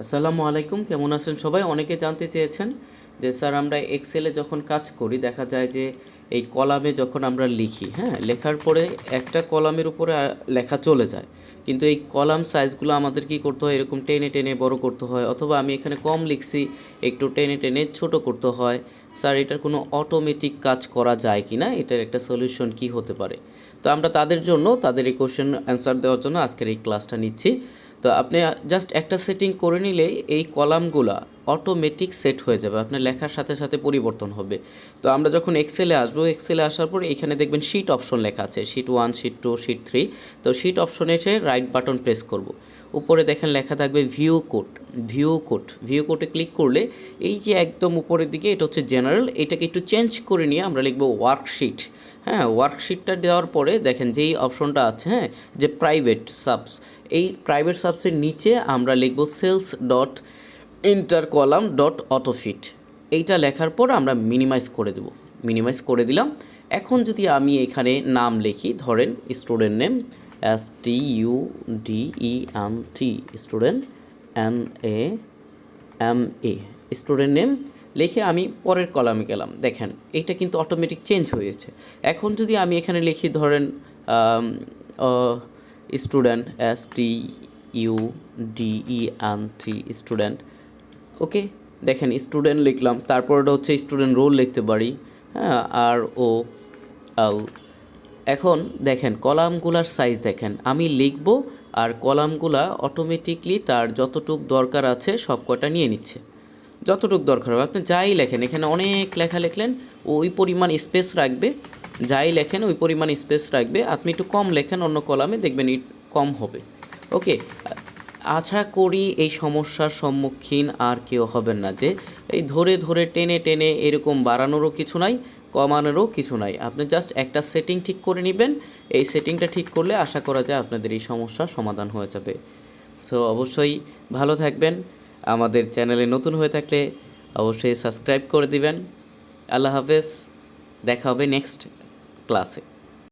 আসসালামু আলাইকুম, কেমন আছেন সবাই? অনেকে জানতে চেয়েছেন যে স্যার আমরা এক্সেলে যখন কাজ করি দেখা যায় যে এই কলামে যখন আমরা লিখি, হ্যাঁ, লেখার পরে একটা কলামের উপরে লেখা চলে যায়, কিন্তু এই কলাম সাইজগুলো আমাদের কি করতে হয়, এরকম টেনে টেনে বড় করতে হয়, অথবা আমি এখানে কম লিখছি একটু টেনে টেনে ছোট করতে হয়। স্যার এটার কোনো অটোমেটিক কাজ করা যায় কি না, এটার একটা সলিউশন কি হতে পারে? তো আমরা তাদের জন্য, তাদের এই কোশ্চেন অ্যান্সার দেওয়ার জন্য আজকের এই ক্লাসটা নিচ্ছি। তো আপনি জাস্ট একটা সেটিং করে নিলেই এই কলামগুলা অটোমেটিক সেট হয়ে যাবে, আপনার লেখার সাথে সাথে পরিবর্তন হবে। তো আমরা যখন এক্সেলে আসবো, এক্সেলে আসার পর এখানে দেখবেন শিট অপশন লেখা আছে, শিট 1, শিট 2, শিট 3। তো শিট অপশনে এসে রাইট বাটন প্রেস করব। উপরে দেখেন লেখা থাকবে ভিউ কোড। ভিউ কোডে ক্লিক করলে এই যে একদম উপরের দিকে এটা হচ্ছে জেনারেল, এটাকে একটু চেঞ্জ করে নিয়ে আমরা লিখব ওয়ার্কশিট। হ্যাঁ, ওয়ার্কশিটটা দেওয়ার পরে দেখেন যেই অপশনটা আছে, হ্যাঁ, যে প্রাইভেট সাবস, এই প্রাইভেট সাবসের নিচে আমরা লিখব cells dot entire column dot autofit. এইটা লেখার পর আমরা মিনিমাইজ করে দেব। মিনিমাইজ করে দিলাম। এখন যদি আমি এখানে নাম লিখি, ধরেন student name, STUDENT, student, NAME, student name লিখে আমি পরের কলামে গেলাম, দেখেন এইটা কিন্তু অটোমেটিক চেঞ্জ হয়েছে। এখন যদি আমি এখানে লিখি, ধরেন স্টুডেন্ট, STUDENT, স্টুডেন্ট, ওকে, দেখেন স্টুডেন্ট লিখলাম, তারপর ওটা হচ্ছে স্টুডেন্ট রোল লিখতে পারি, হ্যাঁ, ROL। এখন দেখেন কলামগুলার সাইজ দেখেন, আমি লিখব আর কলামগুলা অটোমেটিকলি তার যতটুক দরকার আছে সব কটা নিয়ে নিচ্ছে। যতটুক দরকার হবে আপনি যাই লেখেন, এখানে অনেক লেখা লিখলেন ওই পরিমাণ স্পেস রাখবে, যাই লেখেন ওই পরিমাণ স্পেস রাখবে। আপনি একটু কম লেখেন অন্য কলামে, দেখবেন কম হবে। ওকে, আশা করি এই সমস্যার সম্মুখীন আর কেউ হবেন না, যে এই ধরে ধরে টেনে টেনে এরকম বাড়ানোরও কিছু নাই, কমানোরও কিছু নাই। আপনি জাস্ট একটা সেটিং ঠিক করে নেবেন, এই সেটিংটা ঠিক করলে আশা করা যায় আপনাদের এই সমস্যার সমাধান হয়ে যাবে। সো অবশ্যই ভালো থাকবেন। আমাদের চ্যানেলে নতুন হয়ে থাকলে অবশ্যই সাবস্ক্রাইব করে দিবেন। আল্লাহ হাফেজ, দেখা হবে নেক্সট ক্লাসে।